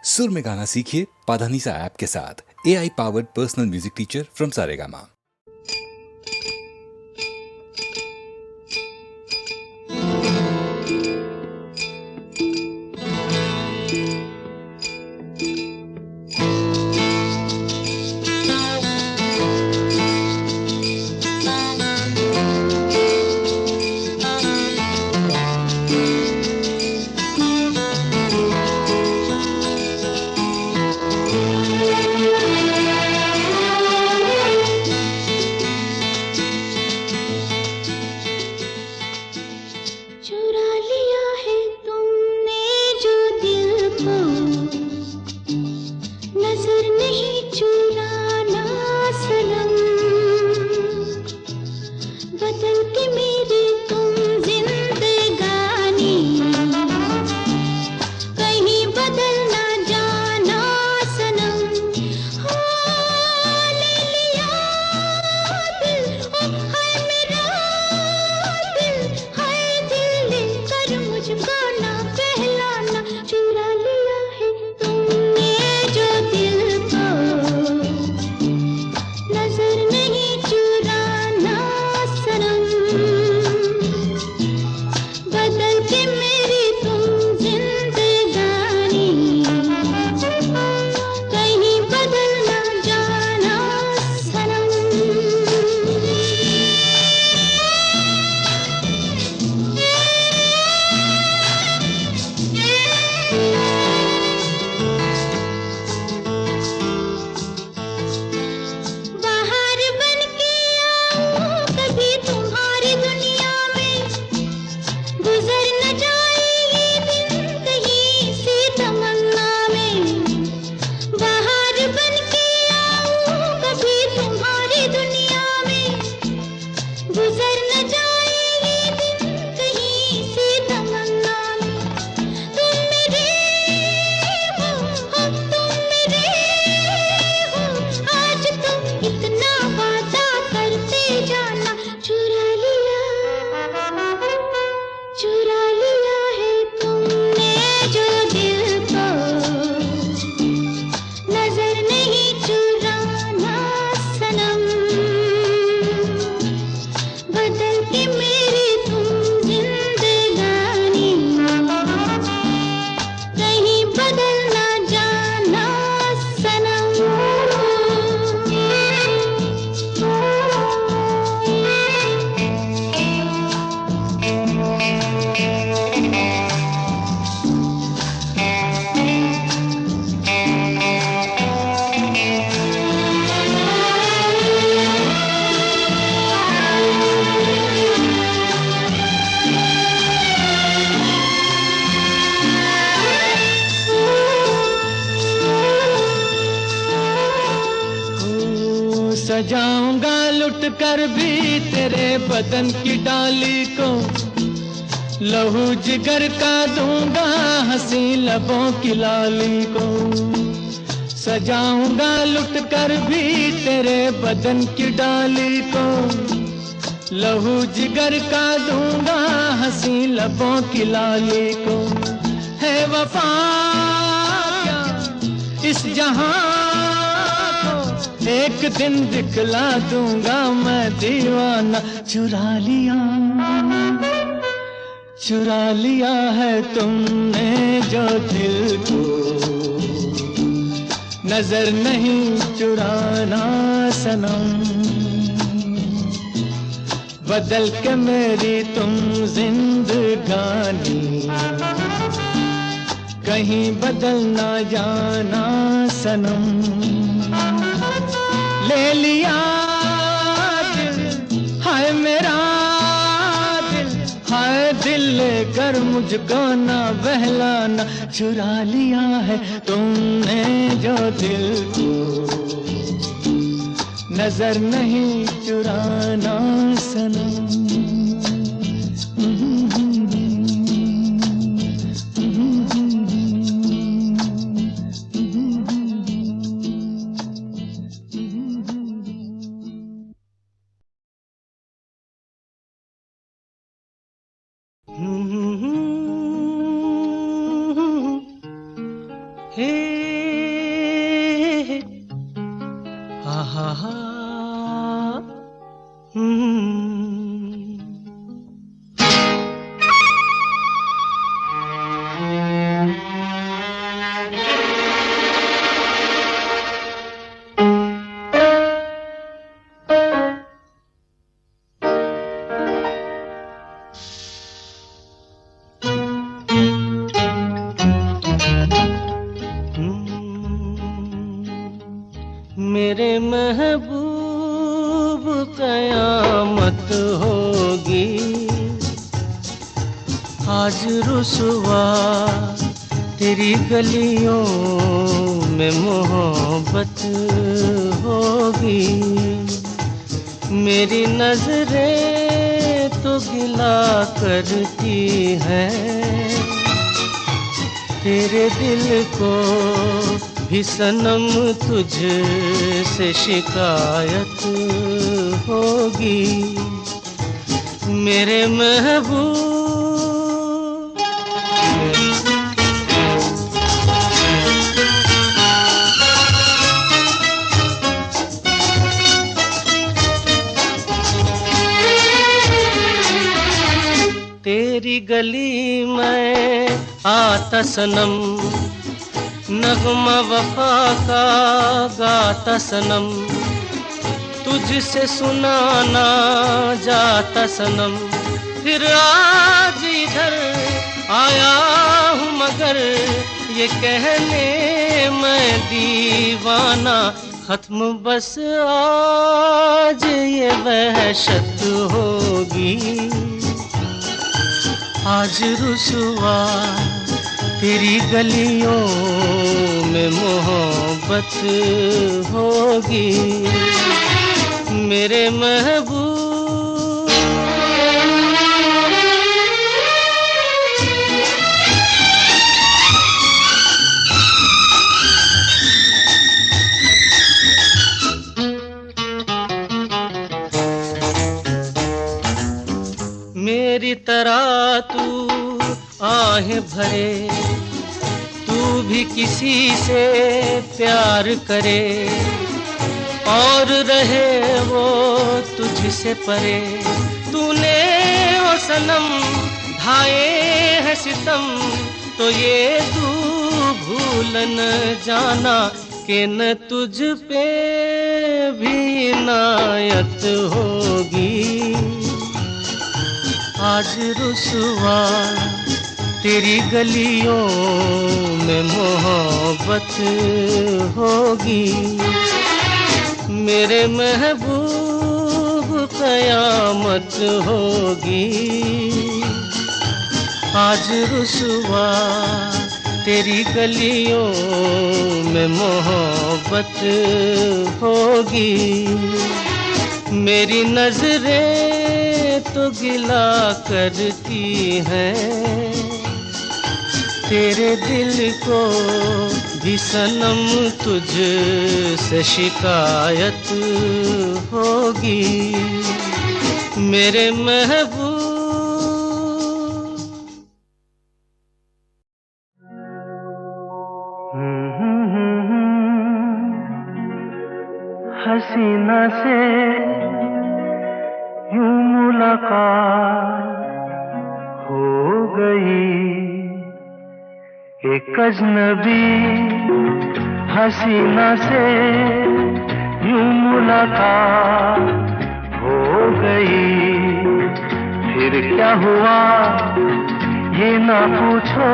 सुर में गाना सीखिए पाधानीसा ऐप के साथ। AI powered personal music teacher from Saregama. सजाऊंगा लुट कर भी तेरे बदन की डाली को, लहू जिगर का दूंगा हंसी लबों की लाली को। सजाऊंगा लुट कर भी तेरे बदन की डाली को, लहू जिगर का दूंगा हंसी लबों की लाली को। है वफा क्या इस जहां को, एक दिन दिखला दूंगा मैं दीवाना। चुरा लिया है तुमने जो दिल को, नजर नहीं चुराना सनम। बदल के मेरी तुम जिंदगानी, कहीं बदल ना जाना सनम। ले लिया दिल, हाय मेरा दिल, हाय दिल लेकर मुझको ना बहलाना। चुरा लिया है तुमने जो दिल को, नजर नहीं चुराना सनम। हा हा हा हम्म। मेरे महबूब कयामत होगी आज रुसवा तेरी गलियों में मोहब्बत होगी। मेरी नजरें तो गिला करती हैं तेरे दिल को भी सनम तुझसे शिकायत होगी। मेरे महबूब तेरी गली में आता सनम नगमा वफा का गाता सनम तुझसे सुनाना जाता सनम। फिर आज इधर आया हूँ मगर ये कहने मैं दीवाना खत्म बस आज ये वहशत होगी। आज रुसवा तेरी गलियों में मोहब्बत होगी। मेरे महबूब मेरी तरह तू आहें भरे तू भी किसी से प्यार करे और रहे वो तुझसे परे। तूने ओ सनम ढाए है सितम तो ये तू भूल न जाना कि न तुझ पे भी इनायत होगी। आज रुसवा तेरी गलियों में मोहब्बत होगी। मेरे महबूब कयामत होगी। आज रुसवा तेरी गलियों में मोहब्बत होगी। मेरी नजरें तो गिला करती हैं तेरे दिल को भी सनम तुझसे शिकायत होगी। मेरे महबूब हसीना से यूं मुलाकात हो गई। एक अजनबी हसीना से यूं मुलाकात हो गई। फिर क्या हुआ ये ना पूछो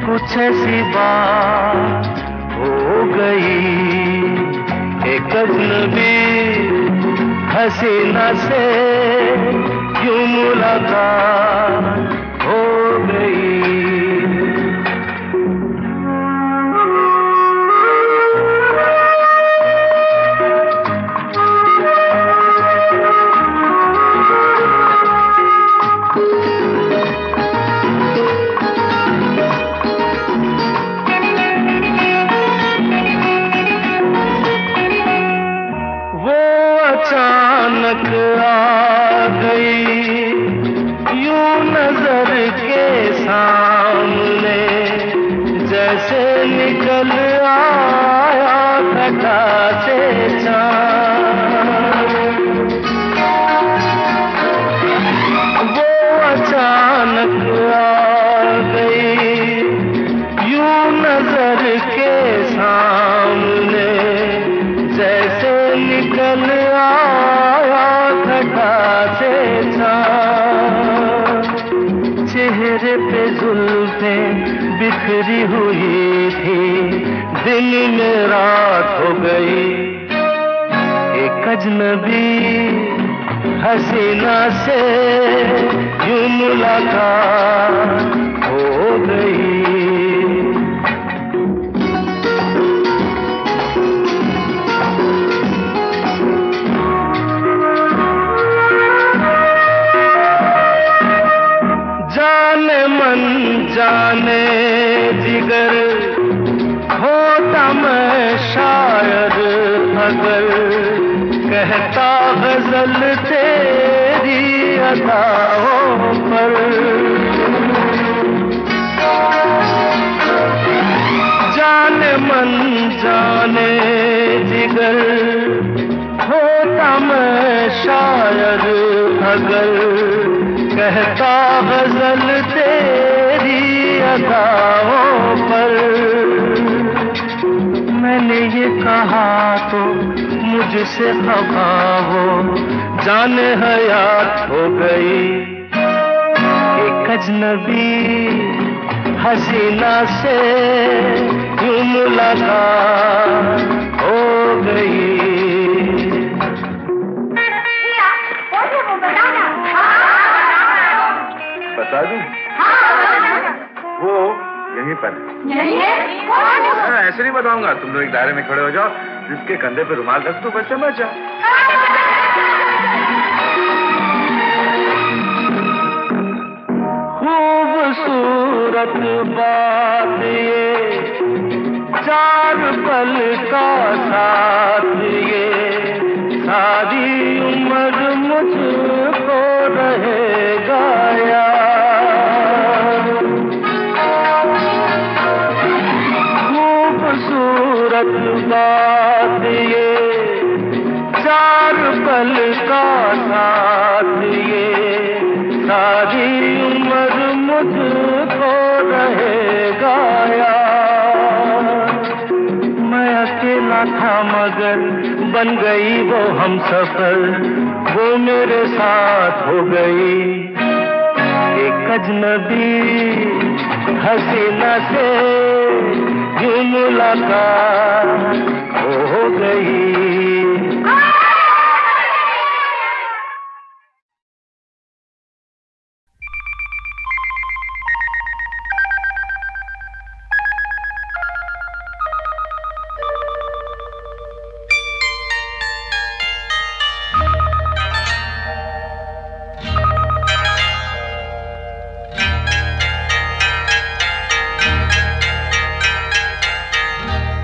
कुछ ऐसी बात हो गई। एक अजनबी हसीना से यूं मुलाकात हो गई। अचानक आ गई यूं नजर निकल आया घटा से चाँद, वो अचानक आ गई यूं नजर के सामने, जैसे निकल आया घटा से चाँद। चेहरे पे जुल्फें बिखरी हुई थी, दिन में रात हो गई। एक अजनबी हसीना से यूं मुलाकात हो गई। जाने मन जाने जिगर होता मैं शायर अगर, कहता गजल तेरी अदाओं पर। जाने मन जाने जिगर होता मैं शायर अगर, कहता गजल तेरी अदाओं पर। मैंने ये कहा तो मुझसे खफा हो, जाने हयात हो गई। एक अजनबी हसीना से यूं मुलाकात हो गई। बता दूं? वो यहीं पर है। ऐसे नहीं बताऊंगा, तुम लोग एक दायरे में खड़े हो जाओ, जिसके कंधे पे रुमाल रख दो, बस समझ जाओ। खूबसूरत बात ये, चार पल का साथ ये, सारी उम्र मुझको रहेगा याद। खूबसूरत बात ये, चार पल का साथ ये, सारी उम्र मुझको रहेगा याद। मैं अकेला था मगर बन गई वो हमसफर, वो मेरे साथ हो गई। एक अजनबी हसीना से यूं मुलाकात हो गई।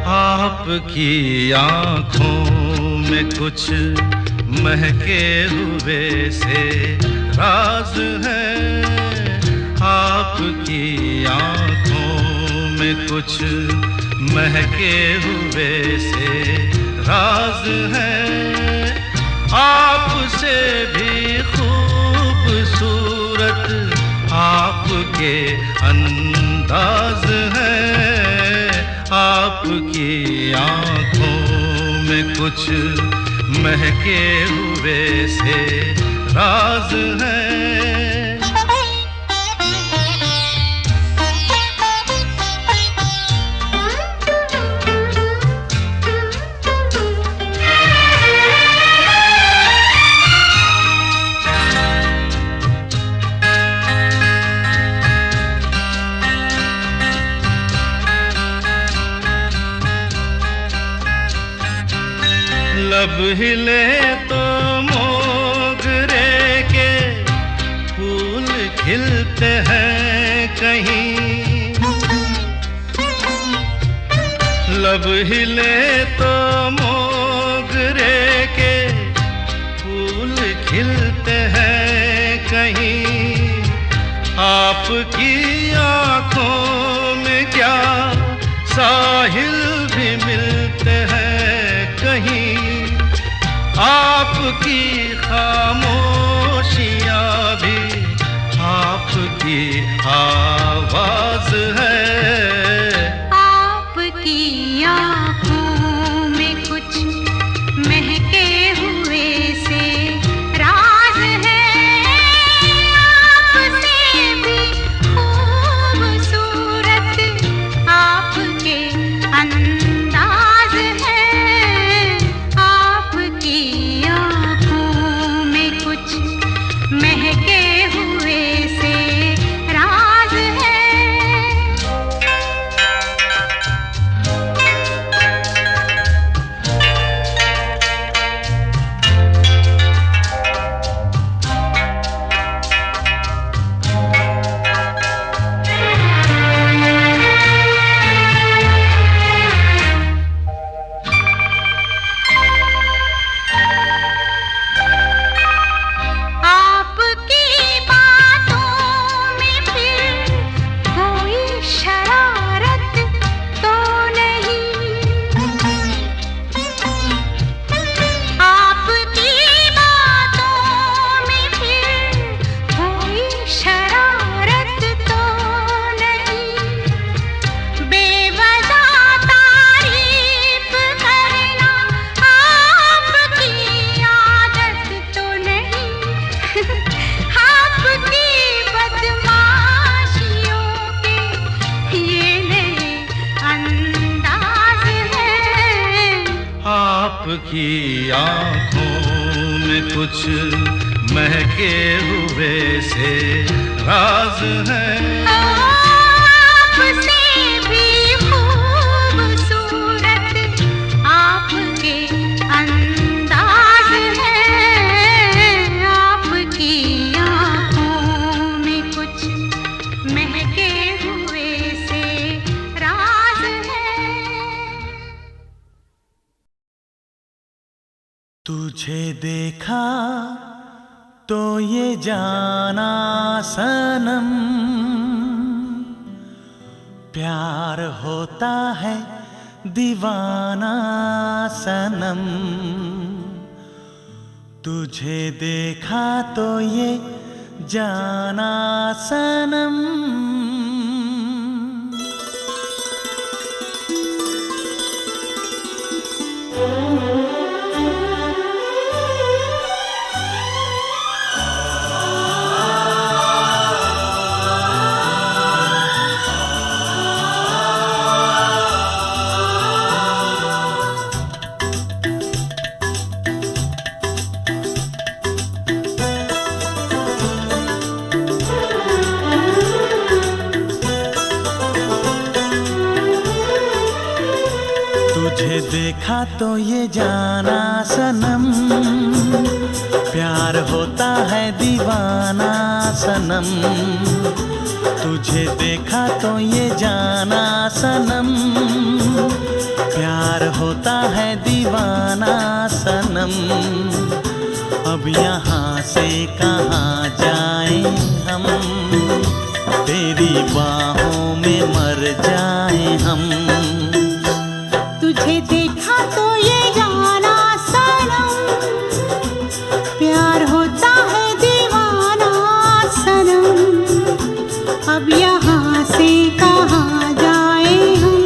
आपकी आँखों में कुछ महके हुए से राज है। आपकी आँखों में कुछ महके हुए से राज है। आपसे भी खूबसूरत आपके अंदाज है। आपकी आँखों में कुछ महके हुए से राज है। लब हिले तो मोगरे के फूल खिलते हैं कहीं। लब हिले तो मोगरे के फूल खिलते हैं कहीं। आपकी आँखों में क्या साहिल भी मिलते हैं कहीं, आपकी खामोशियाँ भी आपकी आवाज है। आपकी आँखों में कुछ महके हुए से राज है, आपसे भी खूबसूरत आपके अंदाज है। आपकी आँखों में कुछ महके हुए से राज है। आपकी बातों में फिर कोई शरारत तो नहीं, आपकी बातों में फिर कोई शरारत तो नहीं। बेवजह तारीफ करना आपकी आदत तो नहीं, आपकी बदमाशियों के ये नए अंदाज हैं। आपकी आँखों में कुछ महके हुए से राज है। आपसे भी खूबसूरत आपके अंदाज है। आपकी आँखों में कुछ महके हुए से राज है। तुझे देखा तो ये जाना सनम, प्यार होता है दीवाना सनम। तुझे देखा तो ये जाना सनम। तुझे देखा तो ये जाना सनम, प्यार होता है दीवाना सनम। तुझे देखा तो ये जाना सनम, प्यार होता है दीवाना सनम। अब यहाँ से कहाँ जाएं हम, तेरी बाहों में मर जाएं हम। तुझे देखा तो ये जाना सनम, प्यार होता है दीवाना सनम। अब यहाँ से कहाँ जाए हम,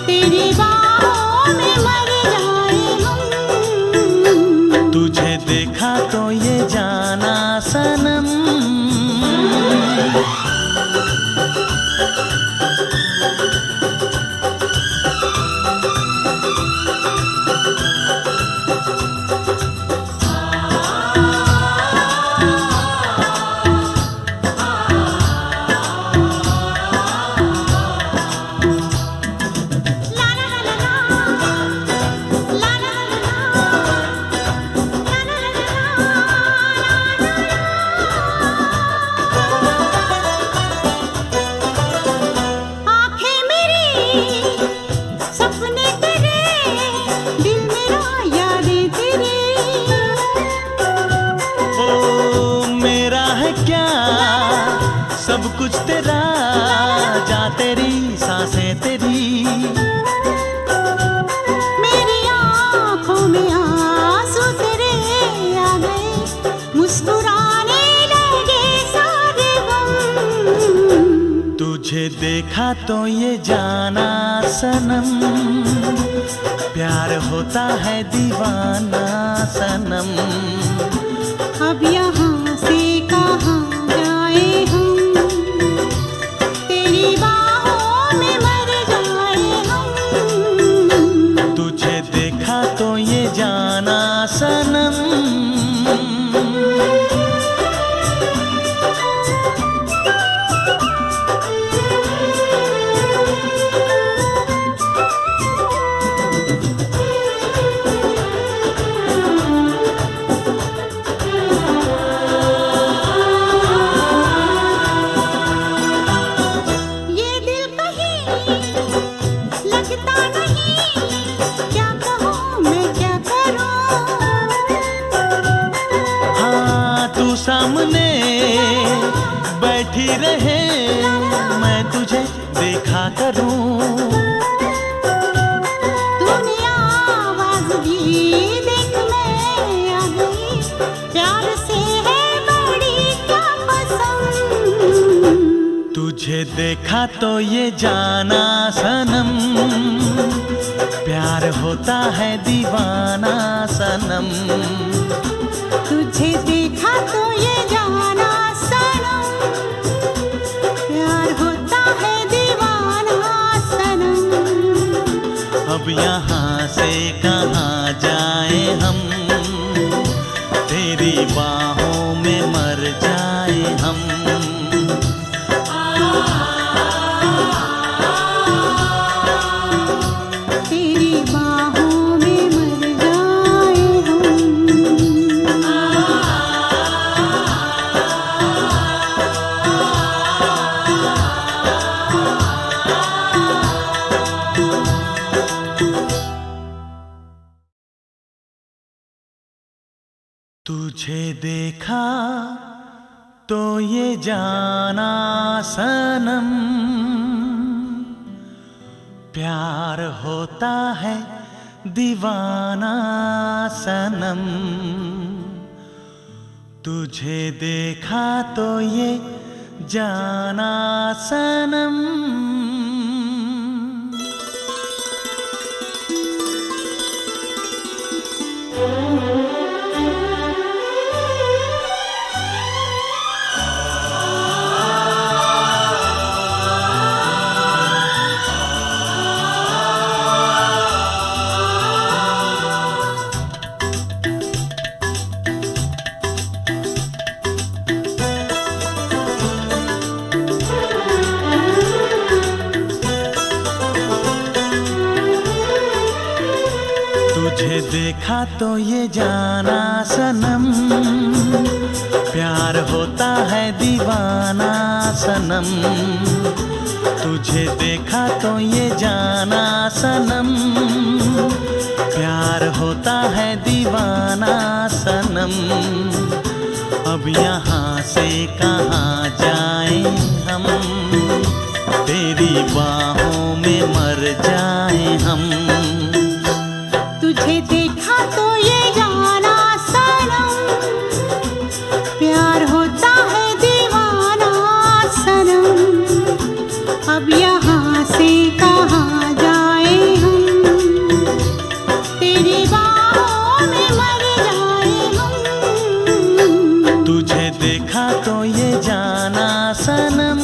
तेरी बाहों में मर जाए हम। तुझे देखा तो ये जाना सनम। देखा तो ये जाना सनम, प्यार होता है दीवाना सनम। अब यहाँ से कहाँ जाए हम, तेरी बाहों में मर जाए हम। तुझे देखा तो ये जाना सनम, सामने बैठी रहे मैं तुझे देखा करूं। तूने आवाज दी देख मैं आ गई, प्यार से है बड़ी क्या पसंद। तुझे देखा तो ये जाना सनम, प्यार होता है दीवाना सनम। तुझे देखा तो ये जाना सनम, प्यार होता है दीवाना सनम। अब यहाँ से कहाँ जाए हम, तेरी बाहों में मर जाए हम। तेरी बाहों में मर जाए हम। तुझे देखा तो ये जाना सनम, प्यार होता है दीवाना सनम। तुझे देखा तो ये जाना सनम। तुझे देखा तो ये जाना सनम, प्यार होता है दीवाना सनम। तुझे देखा तो ये जाना सनम, प्यार होता है दीवाना सनम। अब यहाँ से कहाँ जाए हम, तेरी बाहों में मर जाए हम। तुझे देखा तो ये जाना सनम, प्यार होता है दीवाना सनम। अब यहाँ से कहाँ जाए हम, तेरी बाहों में मर जाए हम। तुझे देखा तो ये जाना सनम।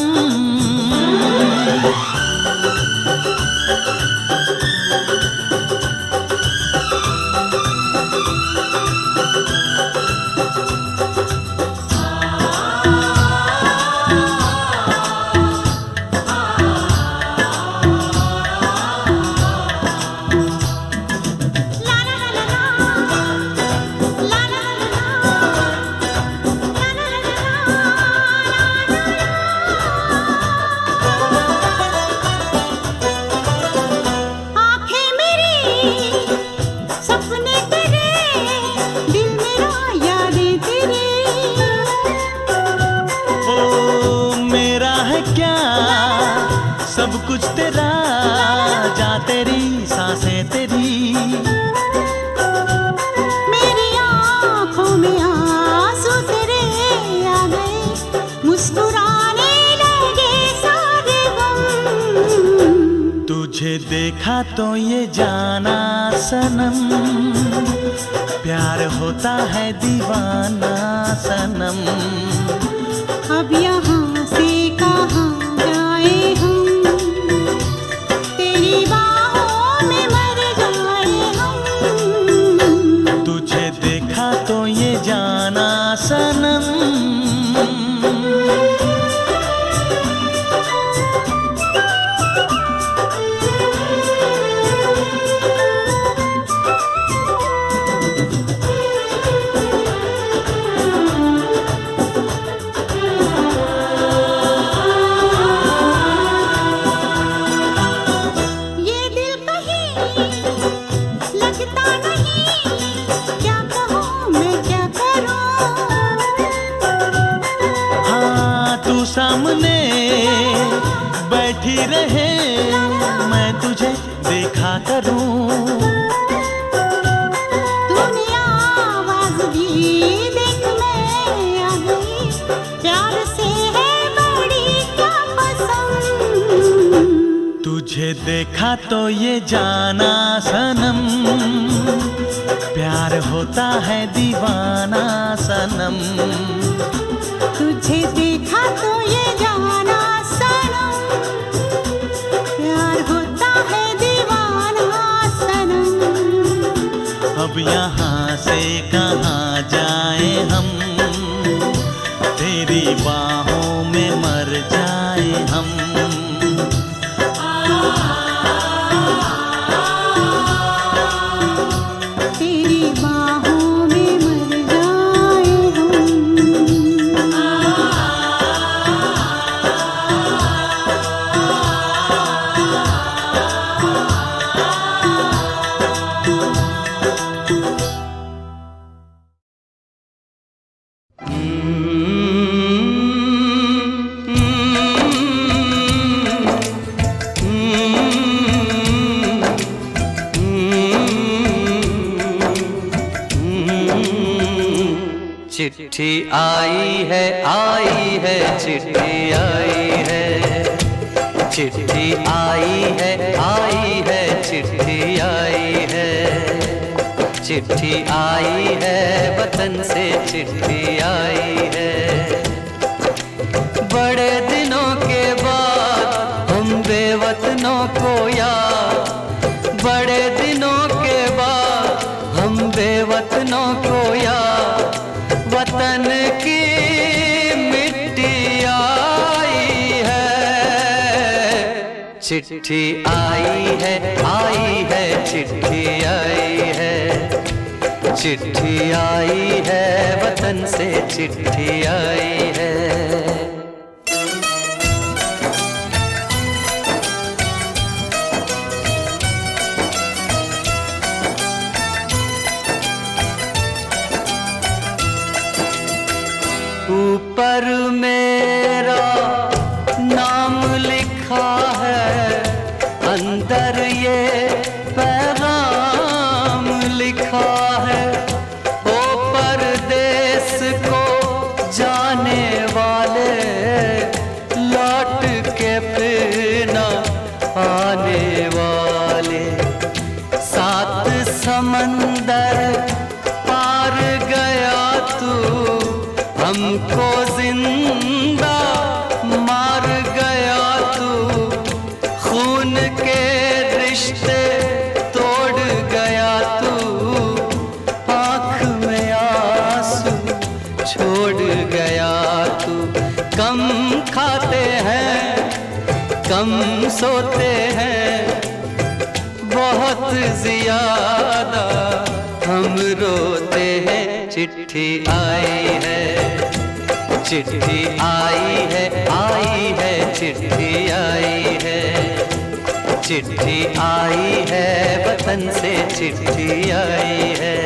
सब कुछ तेरा, जा तेरी सांसें तेरी। मेरी आँखों में आंसू तेरे आ गए, मुस्कुराने लगे सारे गम। तुझे देखा तो ये जाना सनम, प्यार होता है दीवाना सनम। अब यहाँ से कहाँ जाए हम, तेरी बाहों में मर जाए हम। तुझे देखा तो ये जाना सनम। सामने बैठी रहे मैं तुझे देखा करूं। तूने आवाज दी देख मैं आ गई, प्यार से है बड़ी क्या पसंद। तुझे देखा तो ये जाना सनम, प्यार होता है दीवाना सनम। तुझे देखा तो ये जाना सनम, प्यार होता है दीवाना सनम। अब यहाँ से कहाँ जाए हम, तेरी बाहों में मर जाए हम। तेरी बाहों में मर जाए हम। चिट्ठी आई है चिट्ठी आई है, चिट्ठी आई है चिट्ठी आई है। चिट्ठी आई है वतन से चिट्ठी आई है। बड़े दिनों के बाद हम बेवतनों को याद, बड़े दिनों के बाद हम बेवतनों को याद, वतन की मिट्टी आई है। चिट्ठी आई है चिट्ठी आई है। चिट्ठी आई है वतन से चिट्ठी आई है। ऊपर मेरा नाम लिखा है, अंदर ये पैगाम लिखा है। ओ परदेस को जाने वाले, लौट के फिर न आने वाले। सात समंदर पार गया तू, हमको जिंदा मार गया तू। खून के रिश्ते तोड़ गया तू, आँख में आंसू छोड़ गया तू। कम खाते हैं कम सोते हैं, बहुत ज्यादा हम रोते हैं। चिट्ठी आई है चिट्ठी आई है चिट्ठी आई है। चिट्ठी आई है वतन से चिट्ठी आई है।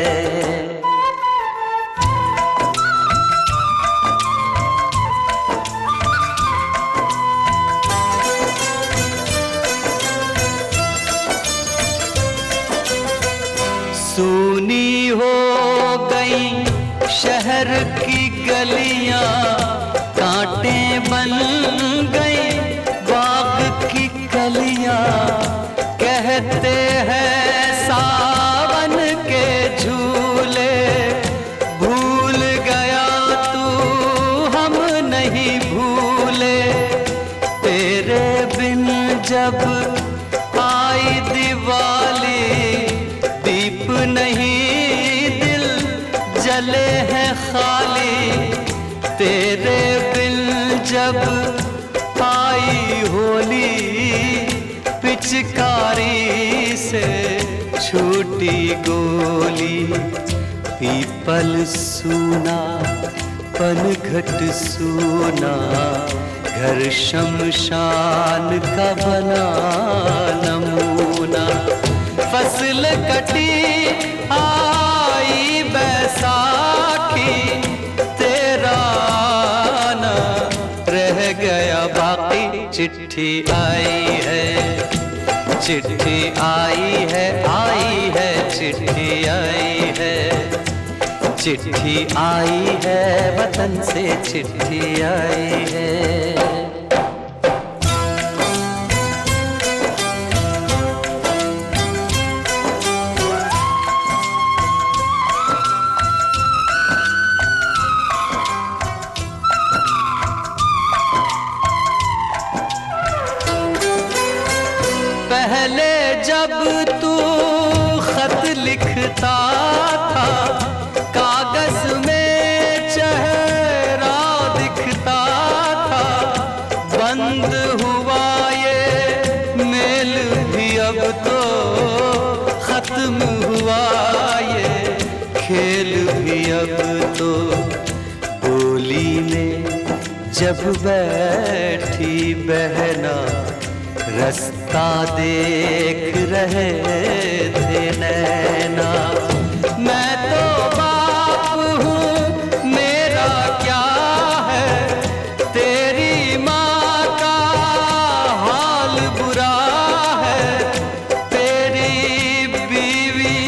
सूनी हो गई शहर की गलियां, कांटे बन गई बाग की कलियां। कहते हैं सावन के झूले, भूल गया तू हम नहीं भूले। तेरे बिन जब आई दिवाली, दीप नहीं दिल जले हैं खाली। तेरे बिन जब आई होली, पिचकारी से छूटी गोली। पीपल सूना पनघट सूना, घर शमशान का बना नमूना। फसल कटी आई बैसाखी, तेरा आना रह गया बाकी। चिट्ठी आई है, चिट्ठी आई है, आई है, चिट्ठी आई है। चिट्ठी आई है वतन से, चिट्ठी आई है। पहले जब तू खत लिखता था, कागज में चेहरा दिखता था। बंद हुआ ये मेल भी अब तो, खत्म हुआ ये खेल भी अब तो। बोली में जब बैठी बहना, रास्ता देख रहे थे नैना। मैं तो बाप हूँ, मेरा क्या है, तेरी माँ का हाल बुरा है। तेरी बीवी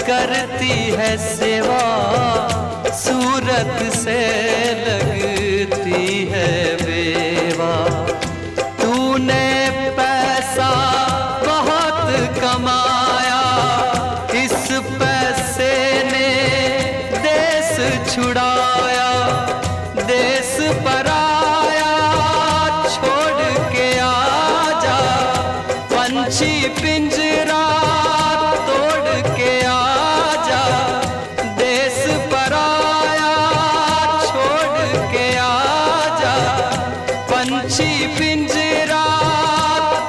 करती है सेवा, सूरत से लगती है बेवा। तूने पैसा बहुत कमाया, इस पैसे ने देश छुड़ाया। देश पराया छोड़ के आजा, पंछी पिंजरा तोड़ के आजा। देश पराया छोड़ के आजा, पंछी पिंजरा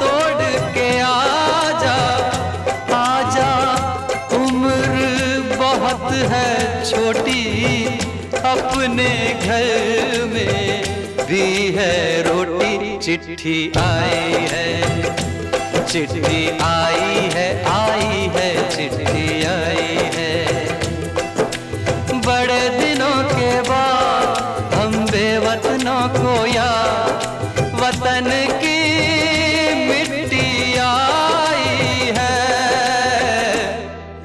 तोड़ के आजा। आजा उम्र बहुत है छोटी, अपने घर में भी है रोटी। चिट्ठी आई है, चिट्ठी आई है, आई है, चिट्ठी आई है। बड़े दिनों के बाद हम बेवतनों को याद, वतन की मिट्टी आई है।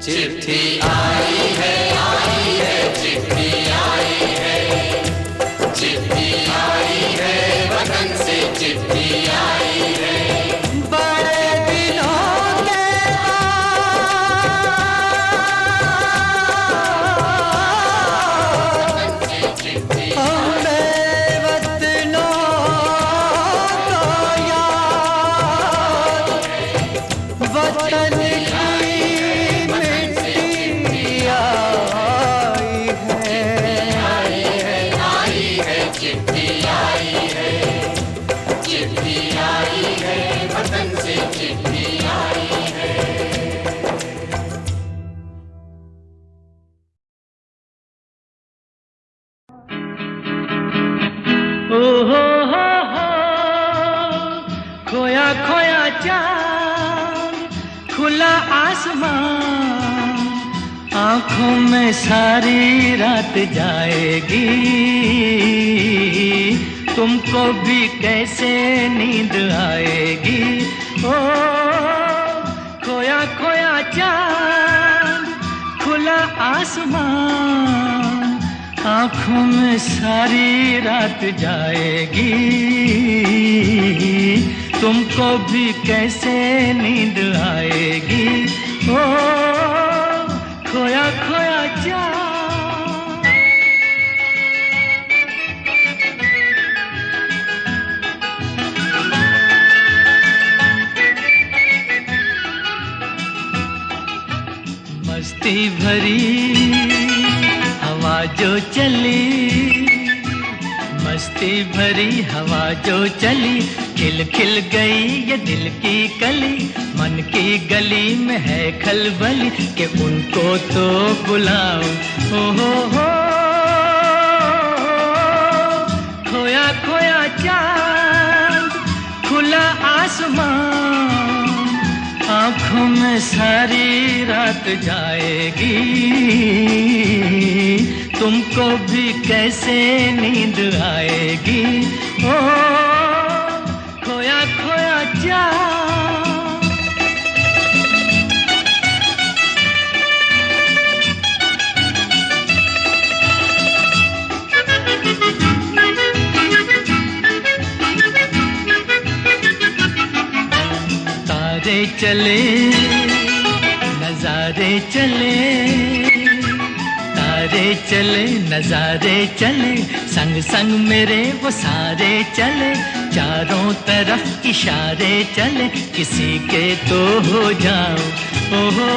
चिट्ठी आई है, आई है, चिट्ठी आई है। चिट्ठी आई है वतन से, चिट्ठी आई है। बड़े दिनों के हम बेवतनों को याद, वतन की मिट्टी आई है। चिट्ठी आई है, चिट्ठी आई है, वतन से चिट्ठी आई है। हो खोया खोया चांद, खुला आसमान, आंखों में सारी रात जाएगी। तुमको भी कैसे नींद आएगी। ओ खोया खोया चांद, खुला आसमान, आंखों में सारी रात जाएगी। तुमको भी कैसे नींद आएगी। ओ खोया खोया चाँद। मस्ती भरी हवा जो चली, मस्ती भरी हवा जो चली, खिल खिल गई ये दिल की कली। मन की गली में है खलबली कि उनको तो बुलाओ। ओ हो खोया खोया चाँद, खुला आसमान, आँखों में सारी रात जाएगी। तुमको भी कैसे नींद आएगी। ओ खोया खोया चाँद। तारे चले नजारे चले, तारे चले नजारे चले, संग संग मेरे वो सारे चले। चारों तरफ इशारे चले, किसी के तो हो जाओ। ओ हो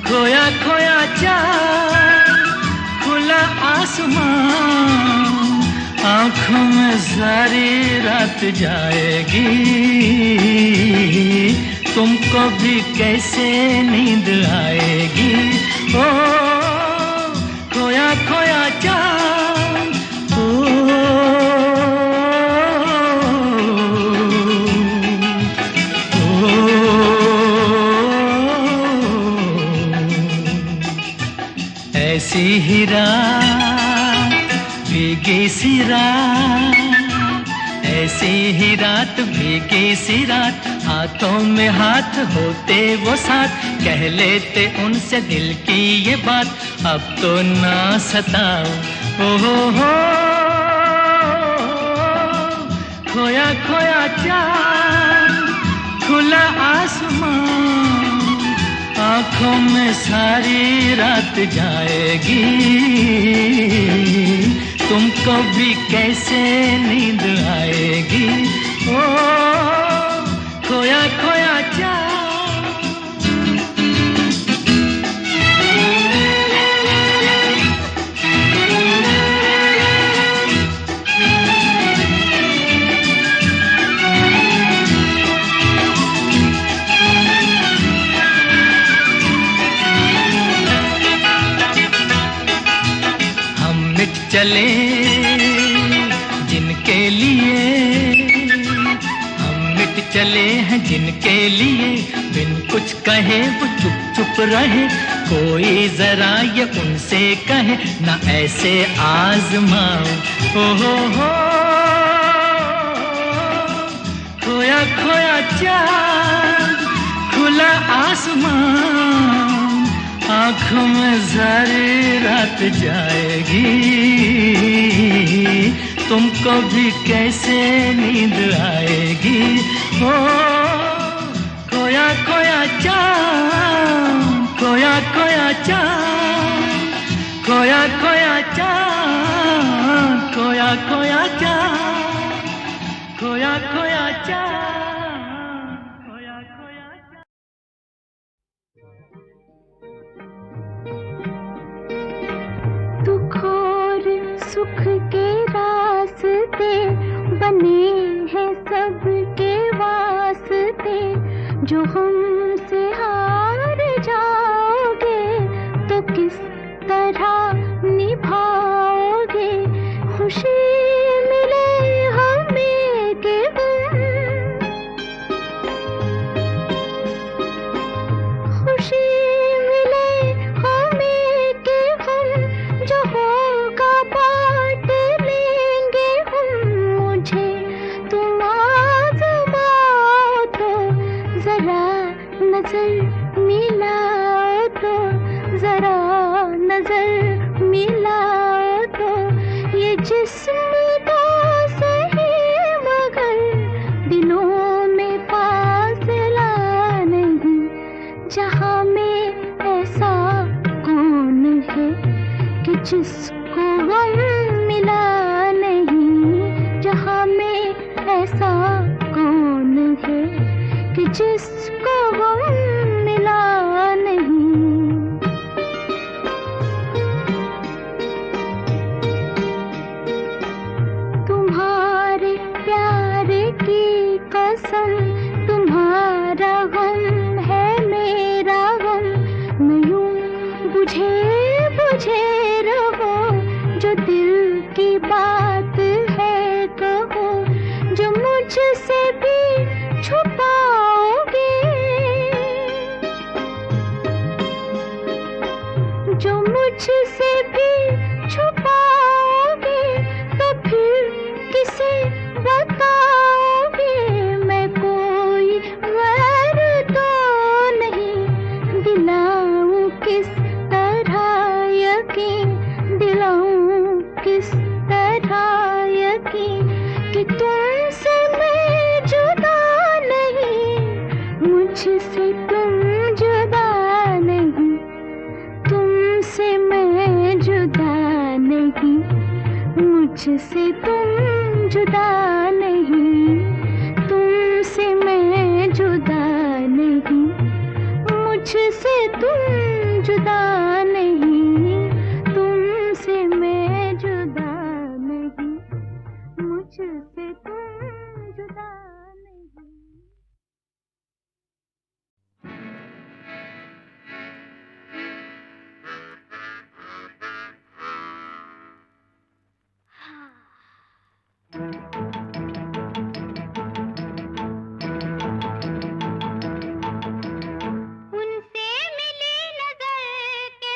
खोया खोया चाँद, खुला आसमान, आँखों में सारी रात जाएगी। तुमको भी कैसे नींद आएगी। ओ खोया खोया चाँद। ऐसी ही रात भीगी सी रात, ऐसी ही रात भीगी सी रात, हाथों में हाथ होते वो साथ, कह लेते उनसे दिल की ये बात, अब तो ना सताओ। ओ हो खोया खोया चाँद, खुला आसमान, आँखों में सारी रात जाएगी। तुमको भी कैसे नींद आएगी। ओ खोया खोया चाँद। चले जिनके लिए, हम मिट चले हैं जिनके लिए, बिन कुछ कहे वो चुप चुप रहे, कोई जरा ये उनसे कहे ना ऐसे आजमाओ। ओ हो खोया खोया चाँद, खुला आसमान, आँखों में सारी रात जाएगी। तुमको भी कैसे नींद आएगी। ओ खोया खोया चाँद, खोया खोया चाँद, खोया खोया चाँद, खोया खोया चाँद, खोया खोया चाँद। सुख के रास्ते बने हैं सबके वास्ते, जो हमसे हार जाओगे तो किस तरह निभाओगे। खुशी मिले हमें के खुशी मिले हमें के हम, जो होगा बांट लेंगे हम। मुझे तुम आज़माओ तो जरा नजर मिलाओ, तो जरा नजर मिलाओ, तो ये जिस्म तो सही जिसको गम मिला नहीं, जहाँ में ऐसा कौन है कि जिसको गम मिला नहीं। तुम्हारे प्यार की कसम, तुम्हारा गम है मेरा गम, मैं यूं बुझे बुझे रहो, जो दिल की बात है कहो, जो मुझसे भी छुपाओगे, जो मुझसे भी छुपाओगे, तो फिर किसे बताओगे। मैं कोई गैर तो नहीं, दिलाऊं किस तरह यकीन, दिलाऊं किस तरह यकीन कि तुमसे मैं जुदा नहीं, मुझसे तुम जुदा नहीं, तुमसे मैं जुदा नहीं, मुझसे तुम जुदा नहीं, तुमसे मैं जुदा नहीं, मुझसे तुम जुदा नहीं, तुमसे मैं जुदा नहीं, मुझसे तुम जुदा नहीं। उनसे मिली नजर के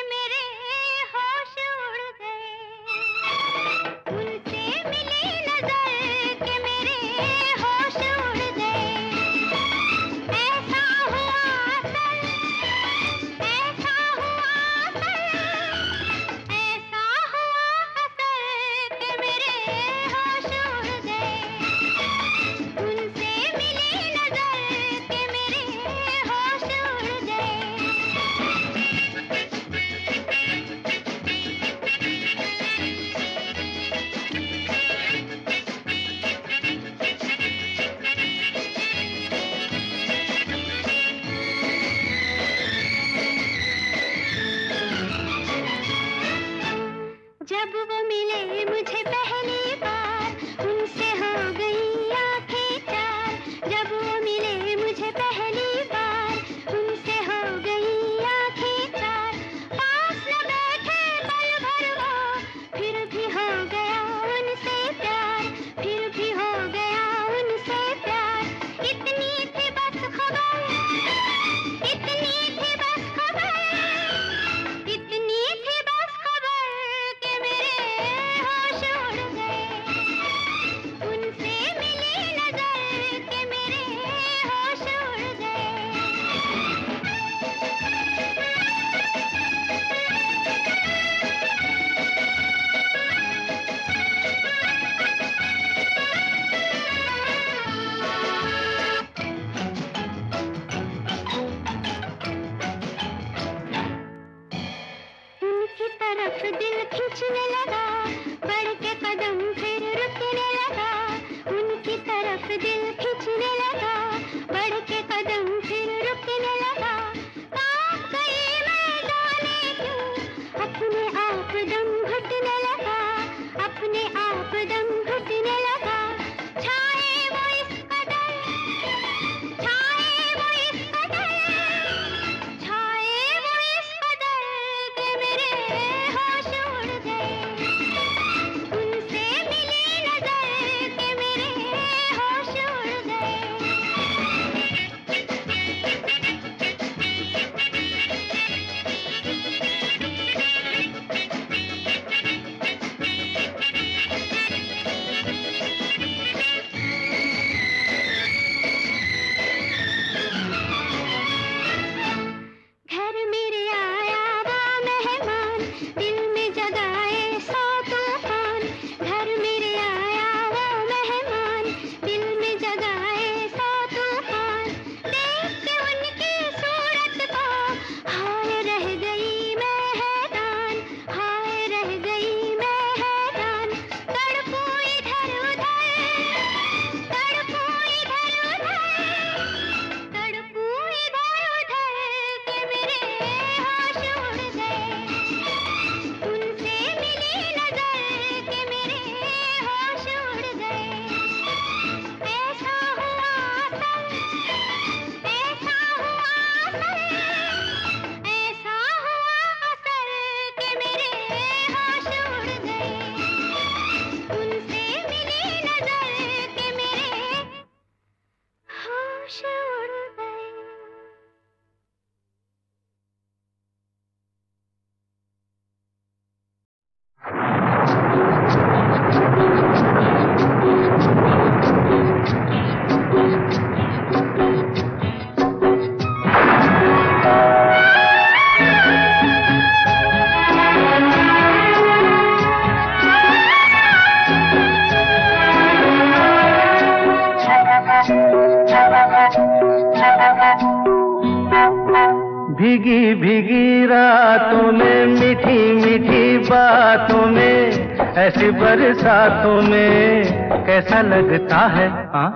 भीगी भीगी रातों में मीठी मीठी बातों में ऐसी बरसातों में कैसा लगता है? हाँ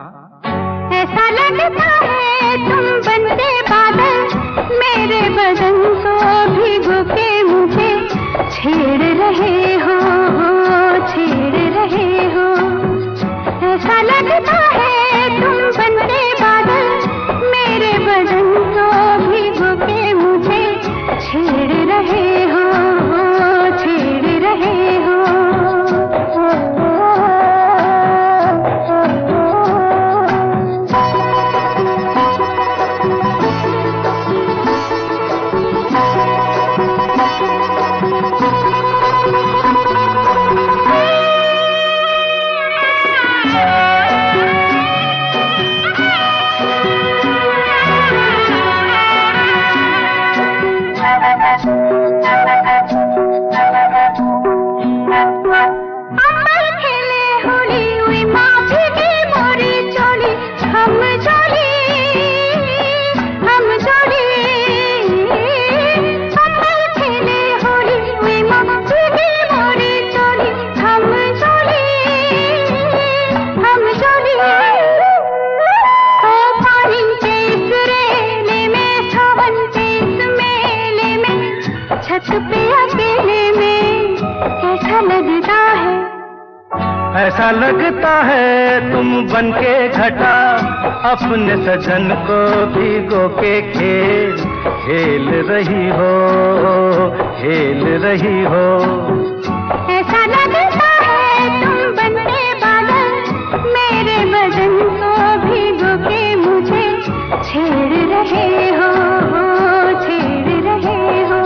ऐसा लगता है तुम बनते बादल मेरे बदन को भिगो के मुझे छेड़ रहे हो, छेड़ रहे हो। ऐसा लगता है तुम बनते बादल मेरे बदन को भिगो के मुझे छेड़ रहे हो, छेड़ रहे हो। ऐसा लगता है तुम बनके घटा अपने सजन को भिगो के खेल रही हो, खेल रही हो। ऐसा लगता है तुम बनके बादल मेरे बदन को भिगो के मुझे छेड़ रहे हो, छेड़ रहे हो।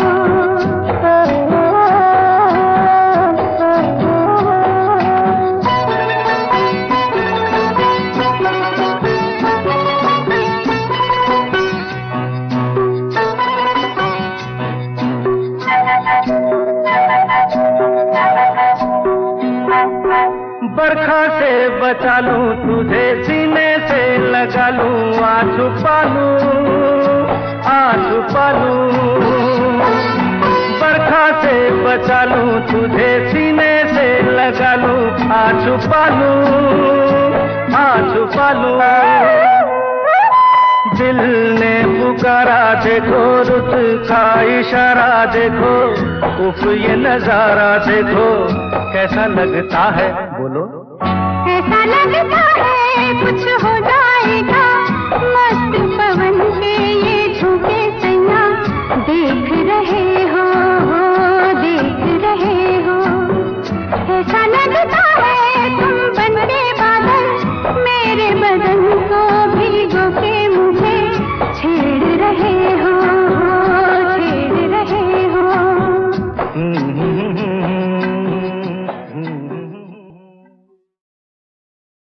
बरखा से बचा लूं तुझे सीने से लगा लूं आ छुपा लूं। बरखा से बचा लूं तुझे सीने से लगा लूं आ छुपा लूं। दिल ने पुकारा देखो, रुत का इशारा देखो, उफ ये नजारा देखो, कैसा लगता है बोलो? ऐसा लगता